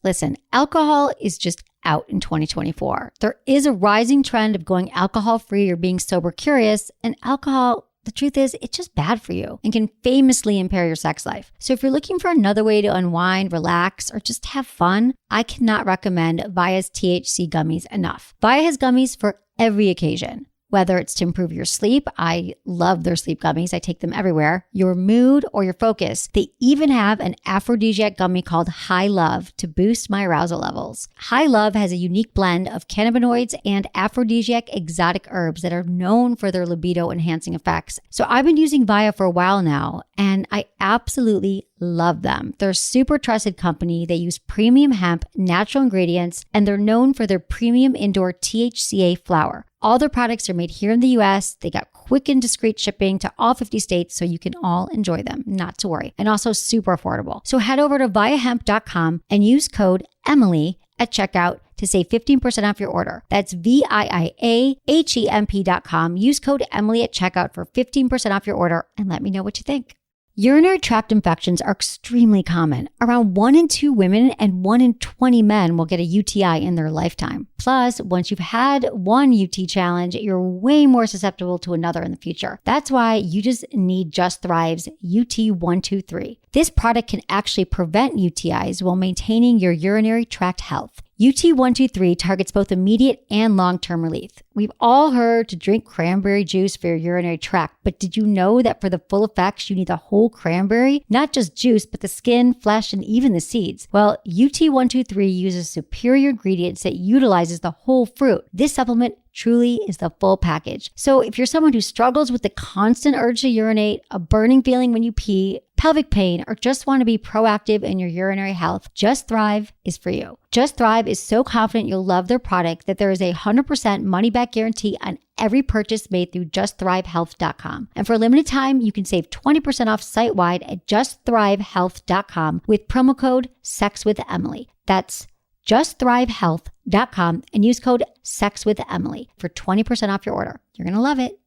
Listen, alcohol is just out in 2024. There is a rising trend of going alcohol-free or being sober curious, and alcohol, the truth is, it's just bad for you and can famously impair your sex life. So if you're looking for another way to unwind, relax, or just have fun, I cannot recommend Via's THC gummies enough. Via has gummies for every occasion. Whether it's to improve your sleep, I love their sleep gummies. I take them everywhere. Your mood or your focus. They even have an aphrodisiac gummy called High Love to boost my arousal levels. High Love has a unique blend of cannabinoids and aphrodisiac exotic herbs that are known for their libido enhancing effects. So I've been using Via for a while now, and I absolutely love them. They're a super trusted company. They use premium hemp, natural ingredients, and they're known for their premium indoor THCA flower. All their products are made here in the US. They got quick and discreet shipping to all 50 states, so you can all enjoy them, not to worry. And also super affordable. So head over to viahemp.com and use code Emily at checkout to save 15% off your order. That's VIIAHEMP.com. Use code Emily at checkout for 15% off your order and let me know what you think. Urinary tract infections are extremely common. Around 1 in 2 women and 1 in 20 men will get a UTI in their lifetime. Plus, once you've had one UT challenge, you're way more susceptible to another in the future. That's why you just need Just Thrive's UT123. This product can actually prevent UTIs while maintaining your urinary tract health. UT123 targets both immediate and long-term relief. We've all heard to drink cranberry juice for your urinary tract, but did you know that for the full effects, you need the whole cranberry? Not just juice, but the skin, flesh, and even the seeds. Well, UT123 uses superior ingredients that utilizes the whole fruit. This supplement truly is the full package. So if you're someone who struggles with the constant urge to urinate, a burning feeling when you pee, pelvic pain, or just want to be proactive in your urinary health, Just Thrive is for you. Just Thrive is so confident you'll love their product that there is a 100% money-back guarantee on every purchase made through JustThriveHealth.com. And for a limited time, you can save 20% off site-wide at JustThriveHealth.com with promo code SEXWithEmily. That's JustThriveHealth.com and use code SEXWithEmily for 20% off your order. You're going to love it.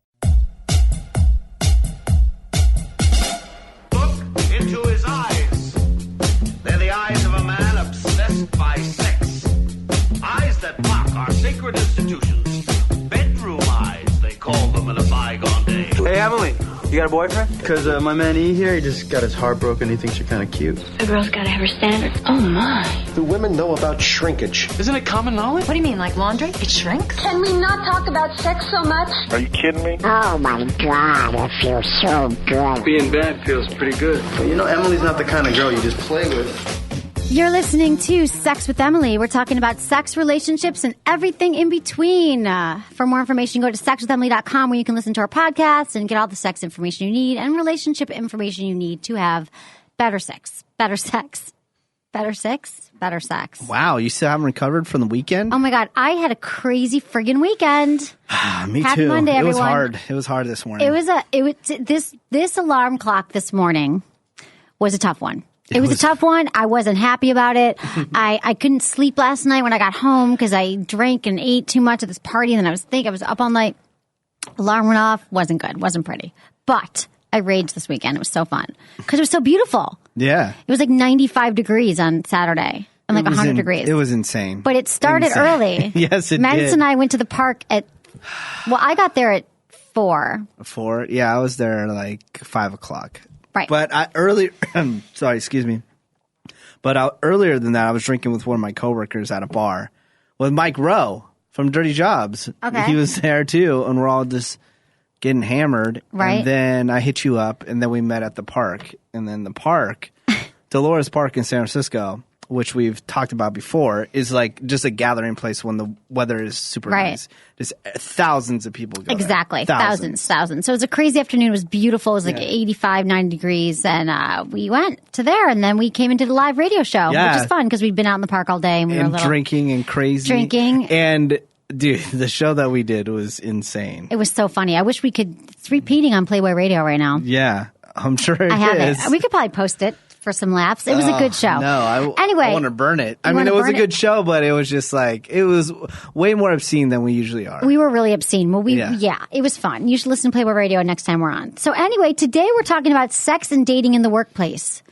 Look into his eyes. They're the eyes of a man obsessed by sex. Eyes that mock our sacred institutions. Bedroom eyes, they call them in a bygone day. Hey, Emily, you got a boyfriend? Because my man E here, he just got his heart broken. He thinks you're kind of cute. A girl's got to have her standards. Oh, my. Do women know about shrinkage? Isn't it common knowledge? What do you mean, like laundry? It shrinks? Can we not talk about sex so much? Are you kidding me? Oh my God, it feels so good. Being bad feels pretty good. But you know, Emily's not the kind of girl you just play with. You're listening to Sex with Emily. We're talking about sex, relationships, and everything in between. For more information, go to sexwithemily.com where you can listen to our podcast and get all the sex information you need and relationship information you need to have better sex, better sex, better sex, better sex. Wow, you still haven't recovered from the weekend? Oh my God, I had a crazy friggin' weekend. Me Happy too. Monday, everyone. It was hard. It was hard this morning. This alarm clock this morning was a tough one. It was a tough one. I wasn't happy about it. I couldn't sleep last night when I got home because I drank and ate too much at this party. And then I was up all night. Alarm went off. Wasn't good. Wasn't pretty. But I raged this weekend. It was so fun because it was so beautiful. Yeah. It was like 95 degrees on Saturday and like 100 degrees. It was insane. But it started early. Yes, it did. Menace and I went to the park I got there at 4. 4? Yeah, I was there like 5 o'clock. Right. But sorry, excuse me. But earlier than that, I was drinking with one of my coworkers at a bar with Mike Rowe from Dirty Jobs. Okay. He was there too, and we're all just getting hammered. Right. And then I hit you up, and then we met at the park. And then the park, Dolores Park in San Francisco, which we've talked about before, is like just a gathering place when the weather is super nice. Just thousands of people go Exactly. there. Thousands. So it was a crazy afternoon. It was beautiful. It was like 85, 90 degrees. And we went to there. And then we came into the live radio show, which is fun because we'd been out in the park all day. And we were drinking and crazy. Drinking. And, dude, the show that we did was insane. It was so funny. I wish we could. It's repeating on Playboy Radio right now. Yeah. I'm sure it is. I have it. We could probably post it for some laughs. It was a good show. No, anyway, I want to burn it. I mean, it was a good show, but it was just like, it was way more obscene than we usually are. We were really obscene. Well, it was fun. You should listen to Playboy Radio next time we're on. So anyway, today we're talking about sex and dating in the workplace.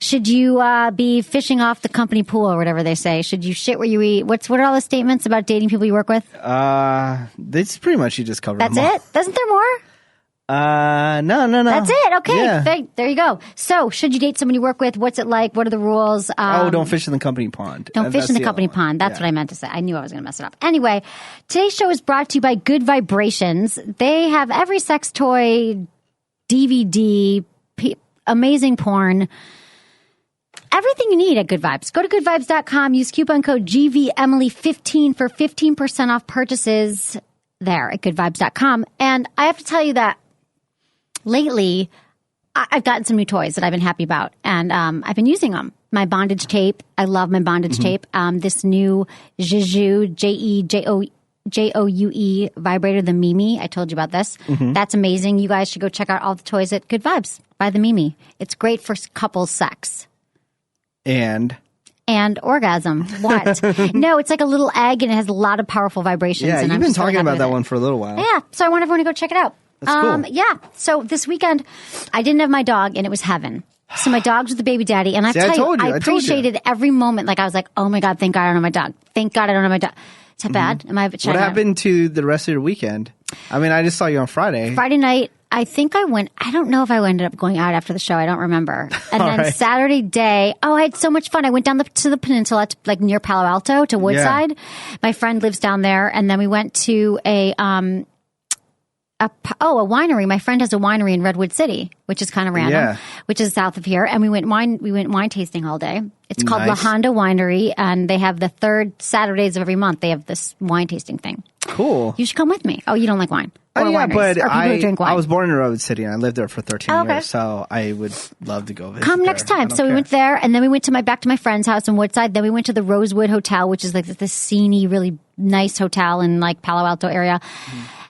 Should you be fishing off the company pool or whatever they say? Should you shit where you eat? What are all the statements about dating people you work with? That's pretty much you just covered. That's them all. it? Doesn't there more? No. That's it. Okay. Yeah. There you go. So, should you date someone you work with? What's it like? What are the rules? Don't fish in the company pond. Don't fish in the company other one. pond. That's what I meant to say. I knew I was going to mess it up. Anyway, today's show is brought to you by Good Vibrations. They have every sex toy, DVD, amazing porn, everything you need at Good Vibes. Go to goodvibes.com. Use coupon code GVEmily15 for 15% off purchases there at goodvibes.com. And I have to tell you that lately, I've gotten some new toys that I've been happy about, and I've been using them. My bondage tape. I love my bondage tape. This new Jeju, Joue vibrator, the Mimi. I told you about this. That's amazing. You guys should go check out all the toys at Good Vibes by the Mimi. It's great for couples sex. And orgasm. What? No, it's like a little egg, and it has a lot of powerful vibrations. Yeah, and you've been talking about that one for a little while. Yeah, so I want everyone to go check it out. That's cool. Yeah, so this weekend, I didn't have my dog, and it was heaven. So my dog's with the baby daddy, and I appreciated every moment. Like, I was like, oh my God, thank God I don't have my dog. Thank God I don't have my dog. Is that bad? Am I What happened to the rest of your weekend? I mean, I just saw you on Friday. Friday night, I think I went. I don't know if I ended up going out after the show. I don't remember. And then right. Saturday day, I had so much fun. I went down to the peninsula, like near Palo Alto, to Woodside. Yeah. My friend lives down there, and then we went to a winery. My friend has a winery in Redwood City, which is kind of random, which is south of here. And we went wine tasting all day. It's called La Honda Winery, and they have the third Saturdays of every month. They have this wine tasting thing. Cool. You should come with me. Oh, you don't like wine? Yeah, but drink wine. I was born in Redwood City, and I lived there for 13 years, so I would love to go visit. Come next time. So we went there, and then we went back to my friend's house in Woodside. Then we went to the Rosewood Hotel, which is like this sceney, really nice hotel in like Palo Alto area.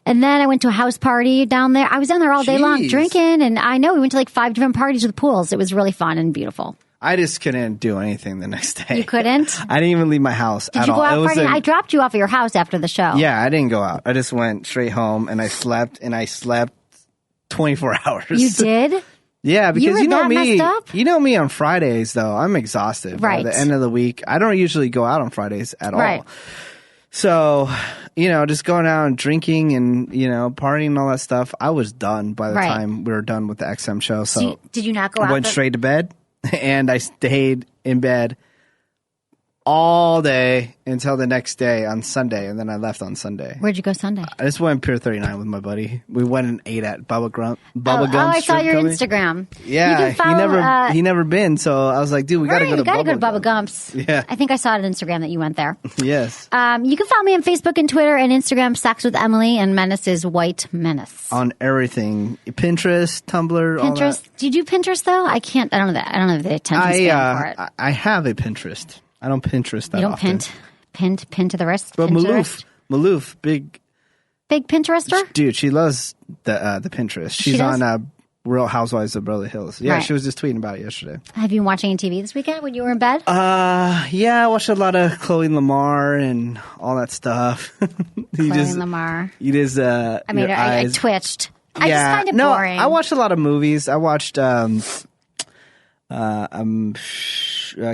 And then I went to a house party down there. I was down there all day long drinking, and I know we went to like 5 different parties with pools. It was really fun and beautiful. I just couldn't do anything the next day. You couldn't? I didn't even leave my house at all. Did you go out Friday? I dropped you off at your house after the show. Yeah, I didn't go out. I just went straight home, and I slept 24 hours. You did? Yeah, because you know me. Messed up? You know me on Fridays, though. I'm exhausted by the end of the week. I don't usually go out on Fridays at all. So, just going out and drinking and, partying and all that stuff, I was done by the time we were done with the XM show. So did you not go out? I went straight to bed, and I stayed in bed all day until the next day on Sunday, and then I left on Sunday. Where'd you go Sunday? I just went Pier 39 with my buddy. We went and ate at Bubba Gump. I saw your Instagram. Yeah, he never been, so I was like, dude, we gotta go to Bubba Gump's. Yeah, I think I saw it on Instagram that you went there. Yes. You can follow me on Facebook and Twitter and Instagram, Sex with Emily, and Menace is White Menace. On everything, Pinterest, Tumblr, all that. Do you do Pinterest though? I can't. I don't know that. I don't have the attention span for it. I have a Pinterest. I don't Pinterest that often. You don't pin to the wrist? But Maloof, big Pinterester? Dude, she loves the Pinterest. She's on Real Housewives of Beverly Hills. Yeah, she was just tweeting about it yesterday. Have you been watching TV this weekend when you were in bed? Yeah, I watched a lot of Chloe Lamar and all that stuff. Lamar. I twitched. I just find it boring. I watched a lot of movies. I watched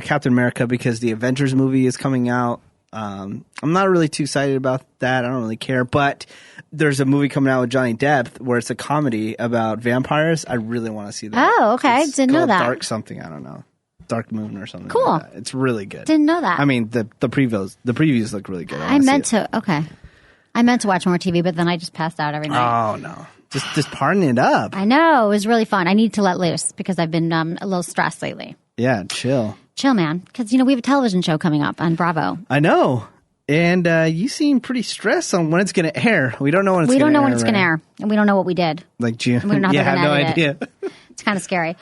Captain America because the Avengers movie is coming out. I'm not really too excited about that. I don't really care. But there's a movie coming out with Johnny Depp where it's a comedy about vampires. I really want to see that. Oh, okay. Didn't know that. Dark something. I don't know. Dark Moon or something. Cool. Like that. It's really good. Didn't know that. I mean, the previews look really good. I meant to watch more TV, but then I just passed out every night. Oh, no. Just partying it up. I know. It was really fun. I need to let loose because I've been a little stressed lately. Yeah, chill. Chill, man. Because, we have a television show coming up on Bravo. I know. And you seem pretty stressed on when it's going to air. We don't know when it's going to air. We don't know when it's going to air. And we don't know what we did. Like June. We don't know I have no idea. It's kind of scary.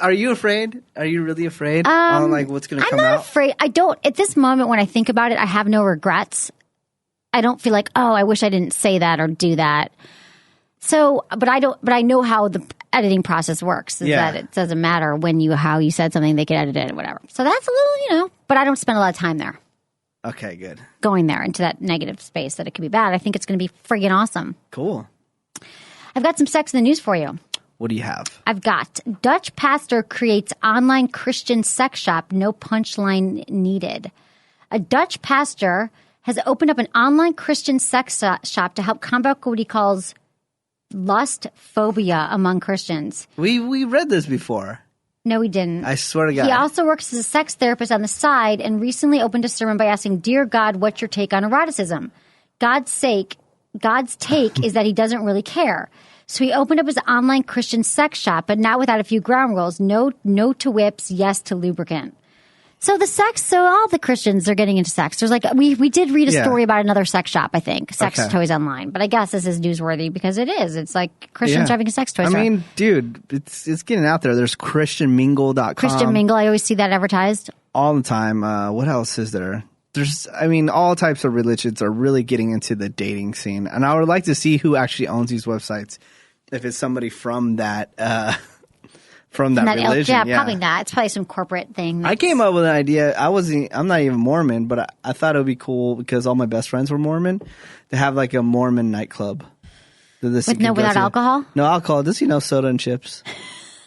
Are you afraid? Are you really afraid on what's going to come out? I'm not afraid. I don't. At this moment, when I think about it, I have no regrets. I don't feel like, I wish I didn't say that or do that. So, but I know how the editing process works. That it doesn't matter how you said something, they can edit it or whatever. So that's a little, but I don't spend a lot of time there. Okay, good. Going there into that negative space that it could be bad. I think it's going to be friggin' awesome. Cool. I've got some sex in the news for you. What do you have? I've got Dutch pastor creates online Christian sex shop, no punchline needed. A Dutch pastor has opened up an online Christian sex shop to help combat what he calls lust phobia among Christians. We read this before. No, we didn't. I swear to God. He also works as a sex therapist on the side and recently opened a sermon by asking, "Dear God, what's your take on eroticism?" God's take is that he doesn't really care. So he opened up his online Christian sex shop, but not without a few ground rules. No to whips, yes to lubricant. So all the Christians are getting into sex. There's we did read a story about another sex shop, I think, sex toys online. But I guess this is newsworthy because it is. It's like Christians having a sex toy store. I mean, dude, it's getting out there. There's ChristianMingle.com. Christian Mingle, I always see that advertised. All the time. What else is there? All types of religions are really getting into the dating scene. And I would like to see who actually owns these websites. If it's somebody from that religion. Yeah, probably not. It's probably some corporate thing. I came up with an idea. I'm not even Mormon, but I thought it would be cool because all my best friends were Mormon to have like a Mormon nightclub. Without alcohol? No alcohol. Just, soda and chips.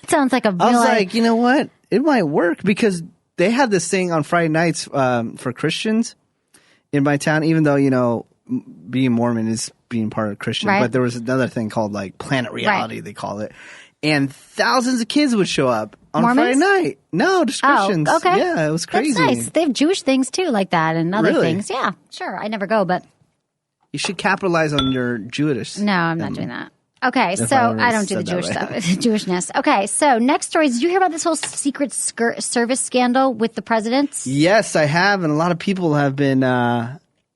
It sounds like a real I was like, you know what? It might work because they had this thing on Friday nights for Christians in my town, even though, being Mormon is being part of Christian. Right. But there was another thing called like Planet Reality, they call it. And thousands of kids would show up on Mormons? Friday night. No, just Christians. Oh, okay. Yeah, it was crazy. That's nice. They have Jewish things too like that and other Really? things. Yeah, sure. I never go, but. You should capitalize on your Jewish. No, I'm not doing that. Okay, so I I don't do the Jewish stuff. Jewishness. Okay, so next story. Did you hear about this whole Secret Service scandal with the president? Yes, I have. And a lot of people have been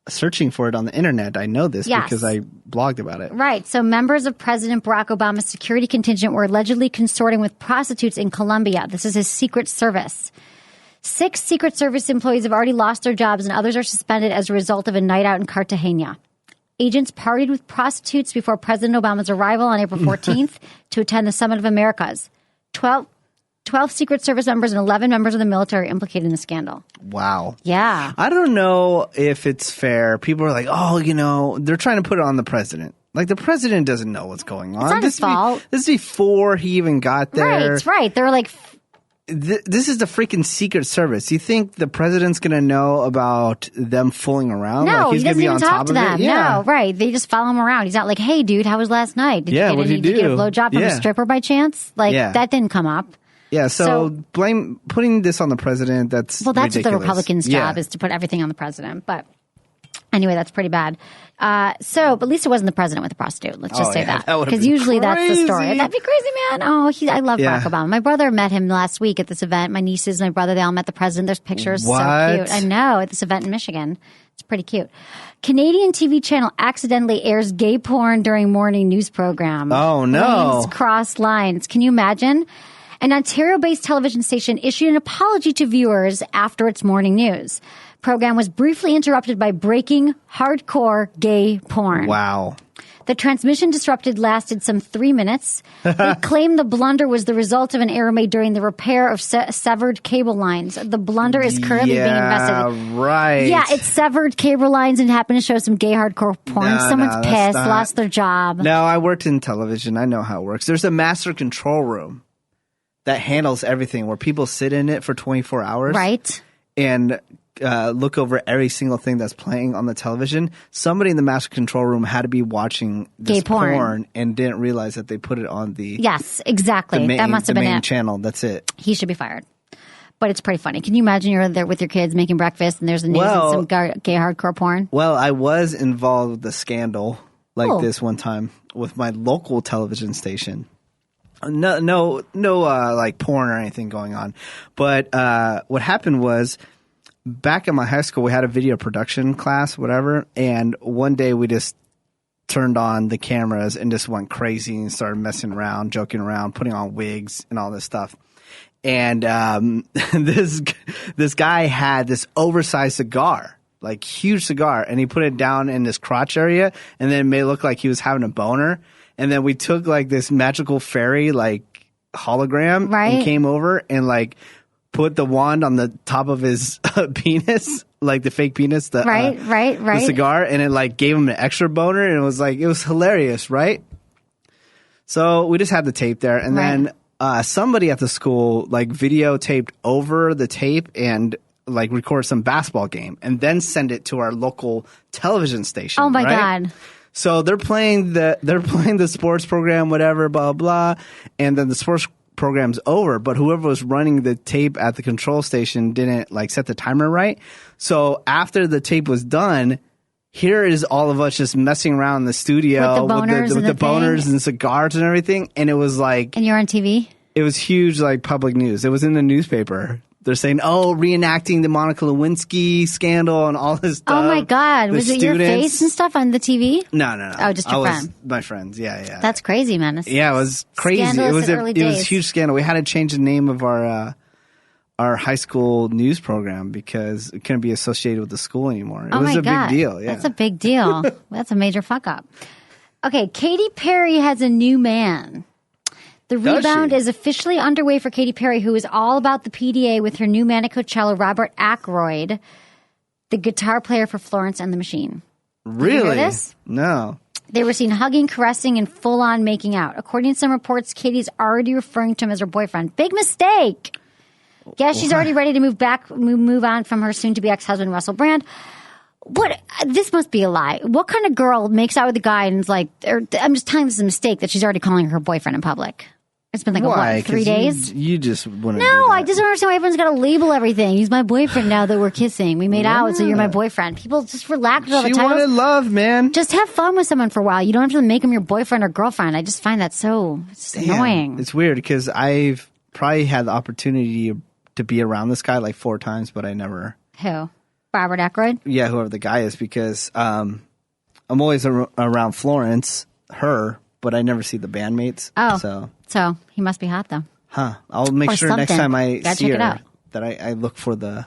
searching for it on the internet. I know this because I blogged about it. Right. So members of President Barack Obama's security contingent were allegedly consorting with prostitutes in Colombia. This is his Secret Service. 6 Secret Service employees have already lost their jobs and others are suspended as a result of a night out in Cartagena. Agents partied with prostitutes before President Obama's arrival on April 14th to attend the Summit of Americas. 12 Secret Service members and 11 members of the military implicated in the scandal. Wow. Yeah. I don't know if it's fair. People are like, they're trying to put it on the president. Like, the president doesn't know what's going on. It's not his fault. This is before he even got there. Right. They're like... This is the freaking Secret Service. You think the president's going to know about them fooling around? No, like he's he doesn't be even on talk top to of them. It? Yeah. No, right. They just follow him around. He's not like, "Hey, dude, how was last night? Did you what'd you do? Did you get a blowjob from a stripper by chance?" Like, that didn't come up. Yeah, so putting this on the president, that's Well, that's ridiculous. what the Republicans' job is, to put everything on the president. But anyway, that's pretty bad. But at least it wasn't the president with the prostitute. Let's just say that. Because usually that's the story. That'd be crazy, man. I love Barack Obama. My brother met him last week at this event. My nieces and my brother, they all met the president. There's pictures. What? So cute. I know, at this event in Michigan. It's pretty cute. Canadian TV channel accidentally airs gay porn during morning news program. Oh, no. Flames cross lines. Can you imagine? An Ontario-based television station issued an apology to viewers after its morning news. Program was briefly interrupted by breaking hardcore gay porn. Wow. The transmission disrupted lasted some 3 minutes. They claimed the blunder was the result of an error made during the repair of severed cable lines. The blunder is currently being investigated. Right. Yeah, it severed cable lines and happened to show some gay hardcore porn. Someone's pissed, lost their job. No, I worked in television. I know how it works. There's a master control room that handles everything where people sit in it for 24 hours. Right. And look over every single thing that's playing on the television. Somebody in the master control room had to be watching this gay porn and didn't realize that they put it on the yes, exactly. That must have been main it. channel. That's it. He should be fired. But it's pretty funny. Can you imagine you're there with your kids making breakfast and there's the news and some gay hardcore porn? Well, I was involved with a scandal like this one time with my local television station. No, like porn or anything going on. But what happened was, back in my high school, we had a video production class, whatever, and one day we just turned on the cameras and just went crazy and started messing around, joking around, putting on wigs and all this stuff. And this guy had this oversized cigar, like huge cigar, and he put it down in his crotch area, and then it made it look like he was having a boner. And then we took like this magical fairy like hologram and came over and like put the wand on the top of his penis, like the fake penis, the cigar, and it like gave him an extra boner, and it was hilarious, right? So we just had the tape there, and then somebody at the school like videotaped over the tape and like record some basketball game, and then send it to our local television station. Oh my God. So they're playing the sports program, whatever, blah blah, and then the sports program's over. But whoever was running the tape at the control station didn't like set the timer right. So after the tape was done, here is all of us just messing around in the studio with the boners and cigars and everything, and it was like, and you're on TV. It was huge, like public news. It was in the newspaper. They're saying, reenacting the Monica Lewinsky scandal and all this stuff. Oh, my God. Was it your face and stuff on the TV? No. Oh, just your friend. My friends, yeah. That's crazy, Menace. Yeah, it was crazy. It was a huge scandal. We had to change the name of our high school news program because it couldn't be associated with the school anymore. It was a big deal. Yeah. That's a big deal. That's a major fuck up. Okay, Katy Perry has a new man. The rebound is officially underway for Katy Perry, who is all about the PDA with her new man at Coachella, Robert Ackroyd, the guitar player for Florence and the Machine. Really? Did you know this? No. They were seen hugging, caressing, and full-on making out. According to some reports, Katy's already referring to him as her boyfriend. Big mistake! Guess she's already ready to move on from her soon-to-be ex-husband, Russell Brand. This must be a lie. What kind of girl makes out with a guy and is like, I'm just telling this is a mistake that she's already calling her boyfriend in public? It's been like, 3 days? You just want to No, I just don't understand why everyone's got to label everything. He's my boyfriend now that we're kissing. We made out, so you're my boyfriend. People just relax with all the titles. She wanted love, man. Just have fun with someone for a while. You don't have to make him your boyfriend or girlfriend. I just find that it's annoying. It's weird because I've probably had the opportunity to be around this guy like 4 times, but I never... Who? Robert Ackroyd? Yeah, whoever the guy is, because I'm always around Florence, but I never see the bandmates. Oh, so he must be hot, though. Huh. I'll make sure next time I see her that I look for the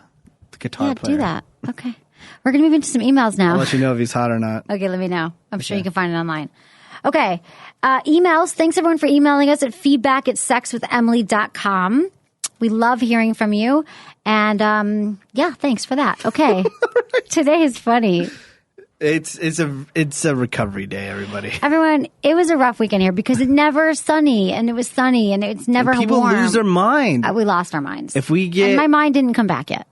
guitar player. Yeah, do that. Okay. We're going to move into some emails now. I'll let you know if he's hot or not. Okay, let me know. I'm sure you can find it online. Okay. Emails. Thanks, everyone, for emailing us at feedback@sexwithemily.com. We love hearing from you. And, thanks for that. Okay. Today is funny. It's a recovery day, everybody. Everyone, it was a rough weekend here because it's never sunny, and it was sunny, and it's never warm. People lose their mind. We lost our minds. And my mind didn't come back yet.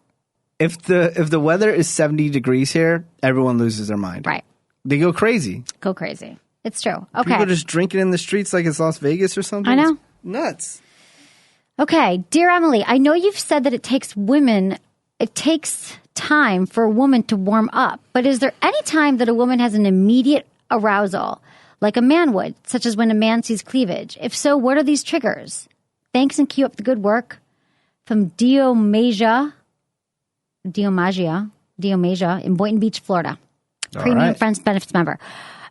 If the weather is 70 degrees here, everyone loses their mind. Right. They go crazy. It's true. Okay. People are just drinking in the streets like it's Las Vegas or something. I know. It's nuts. Okay. Dear Emily, I know you've said that it takes time for a woman to warm up, but is there any time that a woman has an immediate arousal like a man would, such as when a man sees cleavage? If so, what are these triggers? Thanks, and keep up the good work. From Diomasia in Boynton Beach, Florida. Premium Friends Benefits member.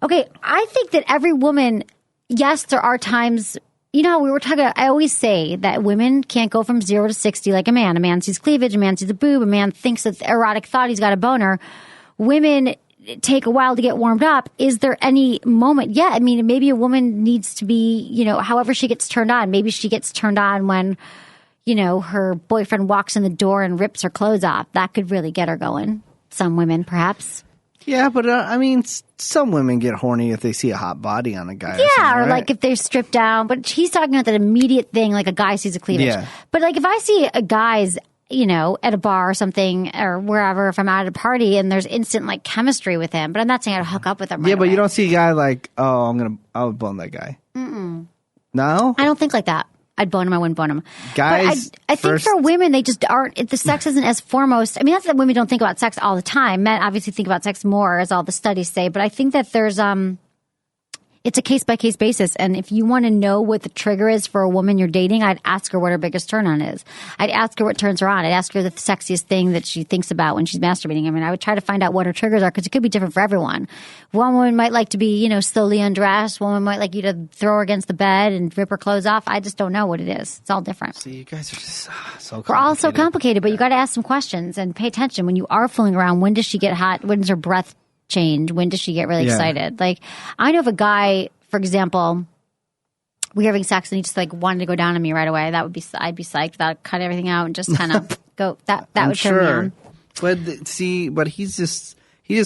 Okay, I think that every woman, yes, there are times, you know, we were talking, I always say that women can't go from 0 to 60 like a man. A man sees cleavage, a man sees a boob, a man thinks it's erotic thought, he's got a boner. Women take a while to get warmed up. Is there any moment? Yeah, I mean, maybe a woman needs to be, you know, however she gets turned on. Maybe she gets turned on when, you know, her boyfriend walks in the door and rips her clothes off. That could really get her going. Some women, perhaps. Yeah, but I mean, some women get horny if they see a hot body on a guy. Yeah, or right? like if they're stripped down. But he's talking about that immediate thing, like a guy sees a cleavage. Yeah. But like if I see a guy's, you know, at a bar or something or wherever, if I'm at a party and there's instant like chemistry with him, but I'm not saying I'd hook up with him right Yeah, but away. you don't see a guy like, I would bone that guy. No? I don't think like that. I'd bone him. I wouldn't bone him. Guys, but I think for women, they just aren't. The sex isn't as foremost. I mean, that's that women don't think about sex all the time. Men obviously think about sex more, as all the studies say. But I think that there's it's a case by case basis. And if you want to know what the trigger is for a woman you're dating, I'd ask her what her biggest turn on is. I'd ask her what turns her on. I'd ask her the sexiest thing that she thinks about when she's masturbating. I mean, I would try to find out what her triggers are because it could be different for everyone. One woman might like to be, you know, slowly undressed. One woman might like you to throw her against the bed and rip her clothes off. I just don't know what it is. It's all different. See, you guys are just so complicated. We're all so complicated, but you got to ask some questions and pay attention. When you are fooling around, when does she get hot? When does her breath change? When does she get really excited? Like, I know if a guy, for example, we were having sex and he just like wanted to go down on me right away, I'd be psyched. That'd cut everything out and just kind of go. That would turn me on. But he just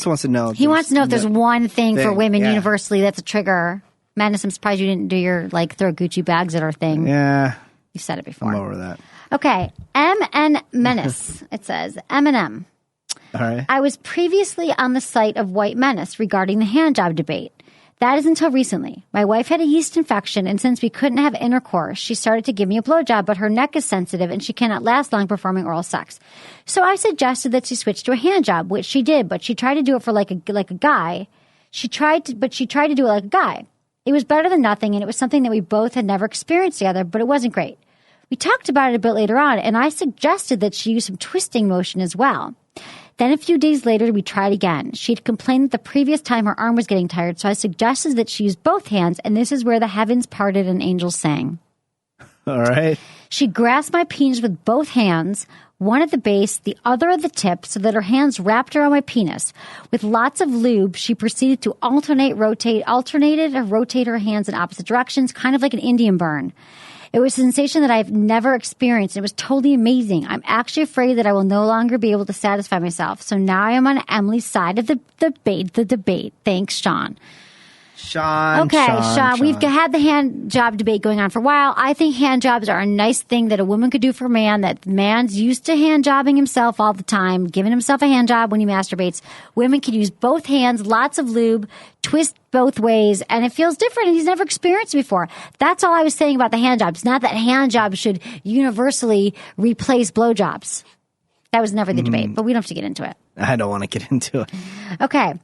wants to know. He wants to know if there's one thing for women universally that's a trigger. Menace, I'm surprised you didn't do your, like, throw Gucci bags at our thing. Yeah. You've said it before. I'm over that. Okay. MN Menace. It says, M&M. All right. I was previously on the site of White Menace regarding the handjob debate. That is until recently. My wife had a yeast infection, and since we couldn't have intercourse, she started to give me a blowjob, but her neck is sensitive and she cannot last long performing oral sex. So I suggested that she switch to a handjob, which she did, but she tried to do it for like a guy. She tried to do it like a guy. It was better than nothing, and it was something that we both had never experienced together, but it wasn't great. We talked about it a bit later on, and I suggested that she use some twisting motion as well. Then a few days later, we tried again. She had complained that the previous time her arm was getting tired, so I suggested that she use both hands, and this is where the heavens parted and angels sang. All right. She grasped my penis with both hands, one at the base, the other at the tip, so that her hands wrapped around my penis. With lots of lube, she proceeded to rotate her hands in opposite directions, kind of like an Indian burn. It was a sensation that I've never experienced. It was totally amazing. I'm actually afraid that I will no longer be able to satisfy myself. So now I am on Emily's side of the debate. Thanks, Sean. Sean. We've had the hand job debate going on for a while. I think hand jobs are a nice thing that a woman could do for a man, that man's used to hand jobbing himself all the time, giving himself a hand job when he masturbates. Women can use both hands, lots of lube, twist both ways, and it feels different, and he's never experienced it before. That's all I was saying about the hand jobs. Not that hand jobs should universally replace blowjobs. That was never the debate, but we don't have to get into it. I don't want to get into it. Okay.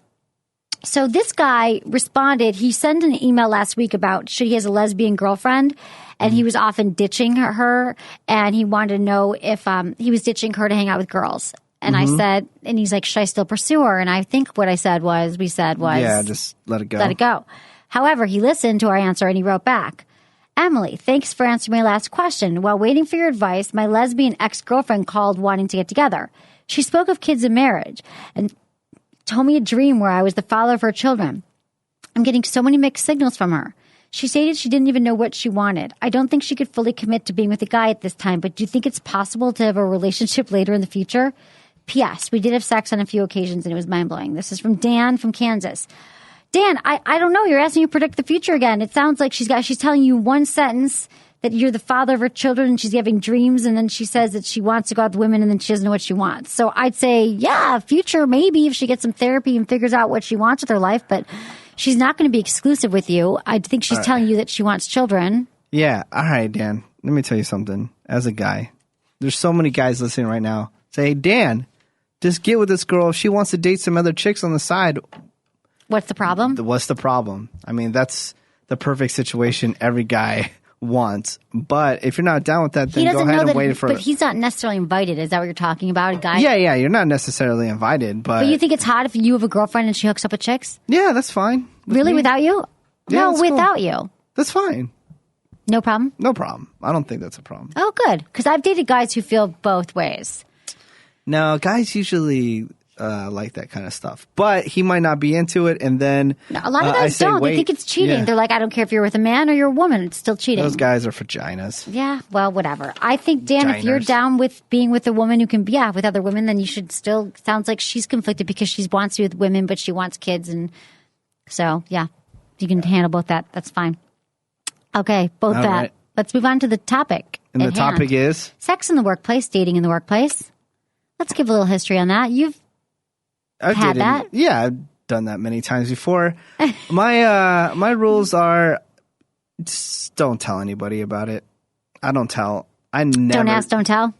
So this guy responded. He sent an email last week about he has a lesbian girlfriend, and he was often ditching her, and he wanted to know if he was ditching her to hang out with girls. And I said, and he's like, should I still pursue her? And I think what we said was, yeah, just let it go. Let it go. However, he listened to our answer and he wrote back, Emily, thanks for answering my last question. While waiting for your advice, my lesbian ex-girlfriend called wanting to get together. She spoke of kids and marriage and told me a dream where I was the father of her children. I'm getting so many mixed signals from her. She stated she didn't even know what she wanted. I don't think she could fully commit to being with a guy at this time, but do you think it's possible to have a relationship later in the future? P.S. We did have sex on a few occasions and it was mind-blowing. This is from Dan from Kansas. Dan, I don't know. You're asking you to predict the future again. It sounds like she's telling you one sentence that you're the father of her children and she's having dreams, and then she says that she wants to go out with women and then she doesn't know what she wants. So I'd say, yeah, future maybe if she gets some therapy and figures out what she wants with her life, but she's not going to be exclusive with you. I think she's telling you that she wants children. Yeah. All right, Dan. Let me tell you something. As a guy, there's so many guys listening right now. Say, hey, Dan, just get with this girl. If she wants to date some other chicks on the side. What's the problem? What's the problem? I mean, that's the perfect situation every guy wants. But if you're not down with that, then go ahead and wait for it. But he's not necessarily invited. Is that what you're talking about? A guy? Yeah. You're not necessarily invited. But you think it's hot if you have a girlfriend and she hooks up with chicks? Yeah, that's fine. Really? Me. Without you? Yeah, no, without cool. you. That's fine. No problem? No problem. I don't think that's a problem. Oh, good. Because I've dated guys who feel both ways. No, guys usually like that kind of stuff. But he might not be into it, and then no, a lot of guys don't. They think it's cheating. Yeah. They're like, I don't care if you're with a man or you're a woman. It's still cheating. Those guys are vaginas. Yeah, well, whatever. I think, Dan, if you're down with being with a woman who can be with other women, then you should still, sounds like she's conflicted because she wants to be with women, but she wants kids. And so, yeah, you can handle both that. That's fine. Okay, both all that. Right. Let's move on to the topic. And the topic is? Sex in the workplace, dating in the workplace. Let's give a little history on that. I've had that? Yeah, I've done that many times before. My rules are just don't tell anybody about it. I don't tell. Don't ask, don't tell?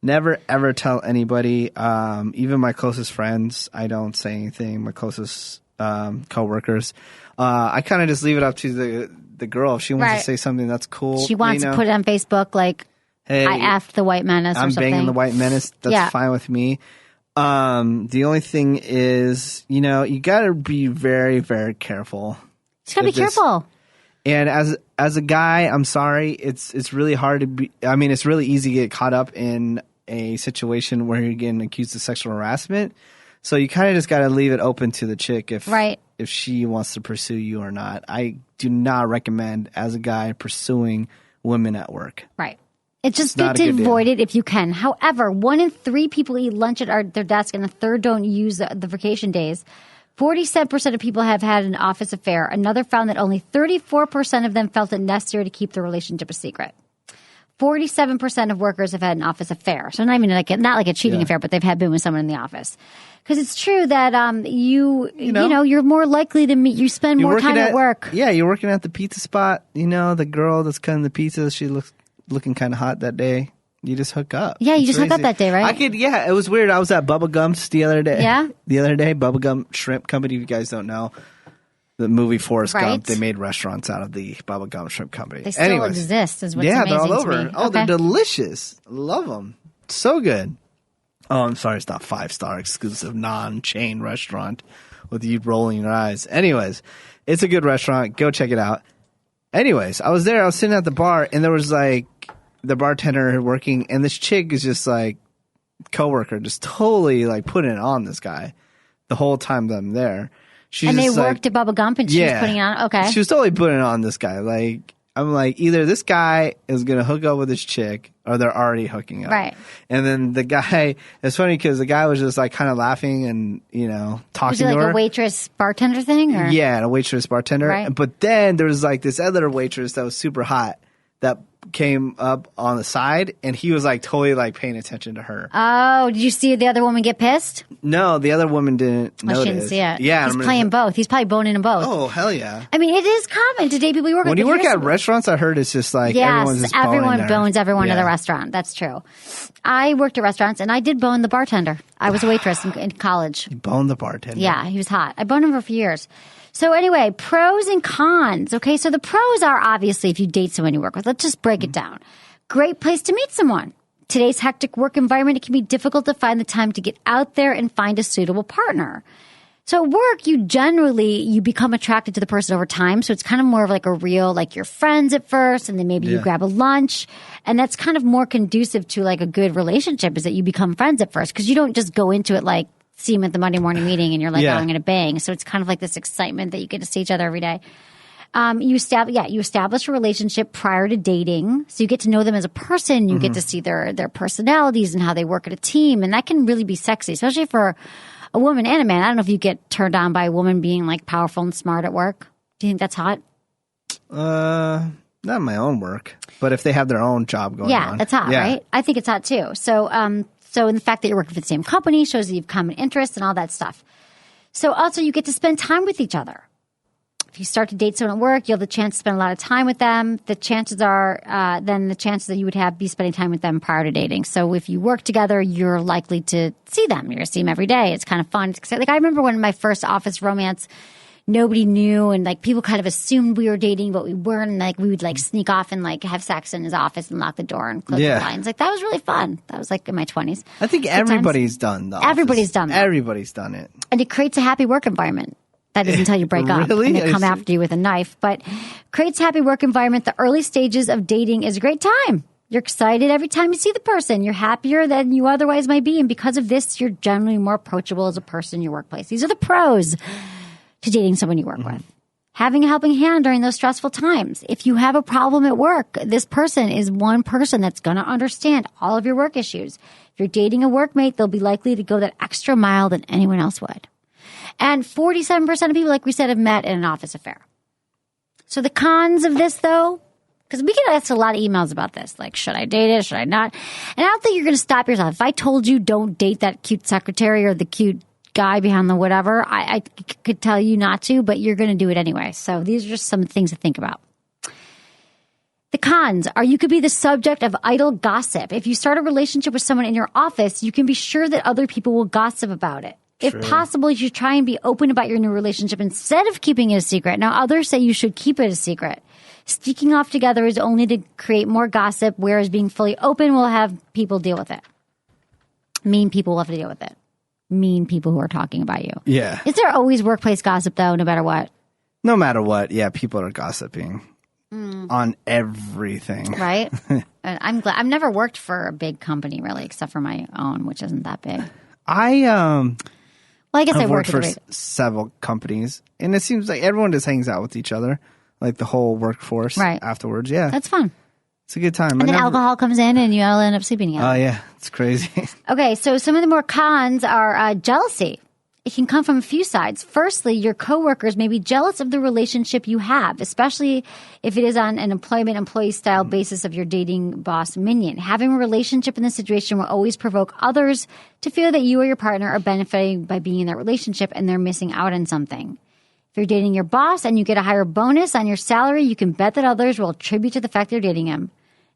Never, ever tell anybody. Even my closest friends, I don't say anything. My closest coworkers. I kind of just leave it up to the girl. If she wants to say something, that's cool. She wants to put it on Facebook like, hey, I effed the White Menace or something. I'm banging the White Menace. That's fine with me. The only thing is, you got to be very, very careful. You got to be careful. And as a guy, I'm sorry, it's really hard to be. I mean, it's really easy to get caught up in a situation where you're getting accused of sexual harassment. So you kind of just got to leave it open to the chick if she wants to pursue you or not. I do not recommend, as a guy, pursuing women at work. Right. It's just good to avoid it if you can. However, 1 in 3 people eat lunch at their desk and a third don't use the vacation days. 47% of people have had an office affair. Another found that only 34% of them felt it necessary to keep the relationship a secret. 47% of workers have had an office affair. So not like a cheating affair, but they've been with someone in the office. Because it's true that you're more likely to meet. You spend more time at work. Yeah, you're working at the pizza spot. The girl that's cutting the pizza, she looking kind of hot that day. You just hook up. Yeah, you just hook up that day, right? It was weird. I was at Bubba Gump's the other day. Yeah? The other day, Bubba Gump Shrimp Company, if you guys don't know. The movie Forrest Gump, they made restaurants out of the Bubba Gump Shrimp Company. They still exist, is what's amazing they're all over. to me. Oh, they're delicious. Love them. So good. Oh, I'm sorry, it's not 5-star exclusive non-chain restaurant with you rolling your eyes. Anyways, it's a good restaurant. Go check it out. Anyways, I was there. I was sitting at the bar, and there was the bartender working, and this chick is just coworker, just totally putting it on this guy the whole time that I'm there. And they worked at Bubba Gump, and she was putting it on. Okay, she was totally putting it on this guy. I'm either this guy is going to hook up with this chick or they're already hooking up. Right. And then the guy, it's funny because the guy was just kind of laughing and, talking to her. Was it a waitress bartender thing? Or? Yeah, a waitress bartender. Right. But then there was this other waitress that was super hot that came up on the side, and he was totally paying attention to her. Oh, did you see the other woman get pissed? No, the other woman didn't notice. She didn't see it. Yeah, he's playing both. He's probably boning them both. Oh, hell yeah! I mean, it is common to date people you work with. When you work at restaurants, I heard it's just everyone's just everyone bones everyone at the restaurant. That's true. I worked at restaurants, and I did bone the bartender. I was a waitress in college. You boned the bartender? Yeah, he was hot. I boned him for a few years. So anyway, pros and cons. Okay, so the pros are obviously if you date someone you work with. Let's just break it down. Great place to meet someone. Today's hectic work environment, it can be difficult to find the time to get out there and find a suitable partner. So at work, you become attracted to the person over time. So it's kind of more of a real, you're friends at first, and then maybe you grab a lunch. And that's kind of more conducive to a good relationship, is that you become friends at first. Because you don't just go into it see him at the Monday morning meeting and you're oh, I'm going to bang. So it's kind of this excitement that you get to see each other every day. You establish a relationship prior to dating. So you get to know them as a person. You get to see their personalities and how they work at a team. And that can really be sexy, especially for a woman and a man. I don't know if you get turned on by a woman being powerful and smart at work. Do you think that's hot? Not in my own work, but if they have their own job going on. Yeah, that's hot, right? I think it's hot too. So in the fact that you're working for the same company shows that you have common interests and all that stuff. So also you get to spend time with each other. If you start to date someone at work, you'll have the chance to spend a lot of time with them. The chances are the chances that you would be spending time with them prior to dating. So if you work together, you're likely to see them. You're going to see them every day. It's kind of fun. It's exciting. I remember when my first office romance, nobody knew, and people kind of assumed we were dating, but we weren't. And we would sneak off and have sex in his office and lock the door and close the blinds. That was really fun. That was in my 20s. I think everybody's done that. Everybody's done that. Everybody's done it. And it creates a happy work environment. That is until you break up and they come after you with a knife. But creates a happy work environment. The early stages of dating is a great time. You're excited every time you see the person. You're happier than you otherwise might be. And because of this, you're generally more approachable as a person in your workplace. These are the pros to dating someone you work with. Having a helping hand during those stressful times. If you have a problem at work, this person is one person that's going to understand all of your work issues. If you're dating a workmate, they'll be likely to go that extra mile than anyone else would. And 47% of people, like we said, have met in an office affair. So the cons of this, though, because we get asked a lot of emails about this, should I date it? Should I not? And I don't think you're going to stop yourself. If I told you don't date that cute secretary or the cute guy behind the whatever, I could tell you not to, but you're going to do it anyway. So these are just some things to think about. The cons are you could be the subject of idle gossip. If you start a relationship with someone in your office, you can be sure that other people will gossip about it. If possible, you should try and be open about your new relationship instead of keeping it a secret. Now, others say you should keep it a secret. Sneaking off together is only to create more gossip, whereas being fully open will have people deal with it. Mean people will have to deal with it. Mean people who are talking about you. Yeah. Is there always workplace gossip, though, no matter what? No matter what, yeah, people are gossiping on everything. Right? I'm glad. I've never worked for a big company, really, except for my own, which isn't that big. Well, I guess I've worked for several companies, and it seems like everyone just hangs out with each other, the whole workforce afterwards. Yeah. That's fun. It's a good time. And then alcohol comes in, and you all end up sleeping together. Oh, yeah. It's crazy. Okay, so some of the more cons are jealousy. it can come from a few sides. Firstly, your coworkers may be jealous of the relationship you have, especially if it is on an employee style basis of your dating boss minion. Having a relationship in this situation will always provoke others to feel that you or your partner are benefiting by being in that relationship and they're missing out on something. If you're dating your boss and you get a higher bonus on your salary, you can bet that others will attribute to the fact they're dating him,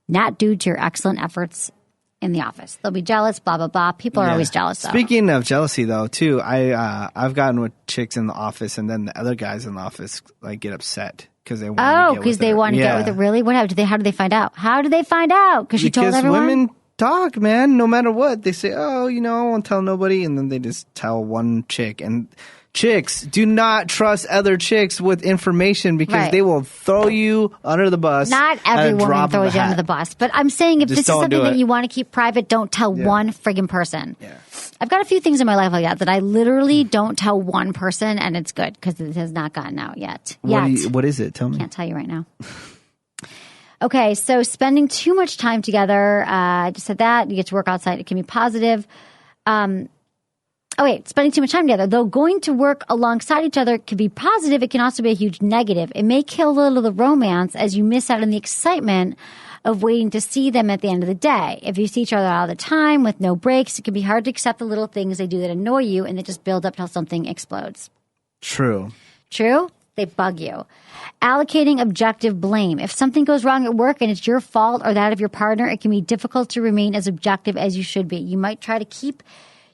not due to your excellent efforts in the office. They'll be jealous, blah, blah, blah. People are always jealous, though. Speaking of jealousy, though, too, I've gotten with chicks in the office, and then the other guys in the office like get upset because they want to get with because they want to get with it. Really? What happened? How did they find out? How did they find out? Because she told everyone? Women talk, man, no matter what. They say, oh, I won't tell nobody, and then they just tell one chick. And chicks, do not trust other chicks with information because they will throw you under the bus. Not every woman throws you under the bus. But I'm saying if this is something that you want to keep private, don't tell one friggin' person. Yeah. I've got a few things in my life like that I literally don't tell one person, and it's good because it has not gotten out yet. What is it? Tell me. Can't tell you right now. Okay, so spending too much time together. I just said that. You get to work outside. It can be positive. Spending too much time together. Though going to work alongside each other can be positive, it can also be a huge negative. It may kill a little of the romance as you miss out on the excitement of waiting to see them at the end of the day. If you see each other all the time with no breaks, it can be hard to accept the little things they do that annoy you and that just build up till something explodes. True? They bug you. Allocating objective blame. If something goes wrong at work and it's your fault or that of your partner, it can be difficult to remain as objective as you should be. You might try to keep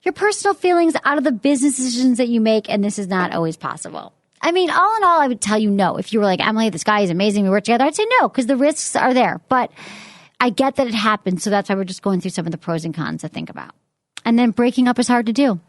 your personal feelings out of the business decisions that you make, and this is not always possible. I mean, all in all, I would tell you no. If you were like, Emily, this guy is amazing, we work together, I'd say no, because the risks are there. But I get that it happens, so that's why we're just going through some of the pros and cons to think about. And then breaking up is hard to do.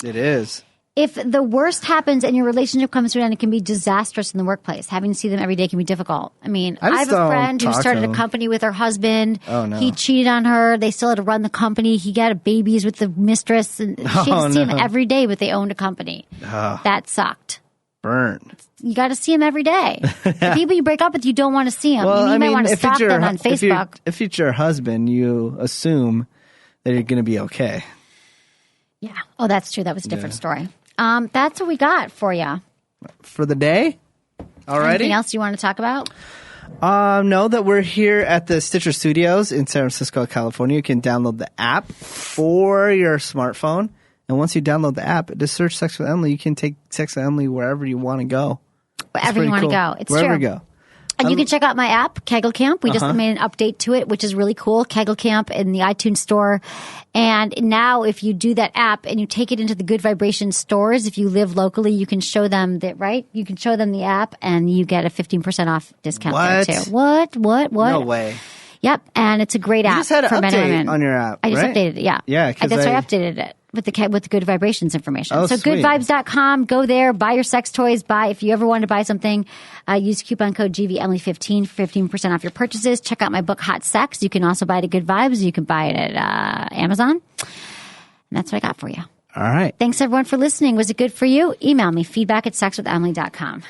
It is. If the worst happens and your relationship comes to an end, it can be disastrous in the workplace. Having to see them every day can be difficult. I mean, I have a friend who started a company with her husband. Oh, no. He cheated on her. They still had to run the company. He got babies with the mistress. And she had to see him every day, but they owned a company. That sucked. Burn. You got to see him every day. The people you break up with, you don't want to see them. Well, you might want to stalk them on Facebook. If it's your husband, you assume that you're going to be okay. Yeah. Oh, that's true. That was a different story. That's what we got for you. For the day? Alrighty. Anything else you want to talk about? No, that we're here at the Stitcher Studios in San Francisco, California. You can download the app for your smartphone. And once you download the app, just search Sex with Emily. You can take Sex with Emily wherever you want to go. Wherever you want to go. It's wherever true. You go. And you can check out my app, Kegel Camp. We just made an update to it, which is really cool. Kegel Camp in the iTunes store. And now if you do that app and you take it into the Good Vibration stores, if you live locally, you can show them that, right? You can show them the app and you get a 15% off discount there too. What? No way. Yep. And it's a great app. You just had an for men and update women. on your app, I just right? updated it, yeah. Yeah. That's why I updated it. With the Good Vibrations information. Oh, so sweet. goodvibes.com, go there, buy your sex toys, if you ever want to buy something, use coupon code GVEmily15 for 15% off your purchases. Check out my book, Hot Sex. You can also buy it at Good Vibes. You can buy it at Amazon. And that's what I got for you. All right. Thanks everyone for listening. Was it good for you? Email me, feedback@sexwithemily.com.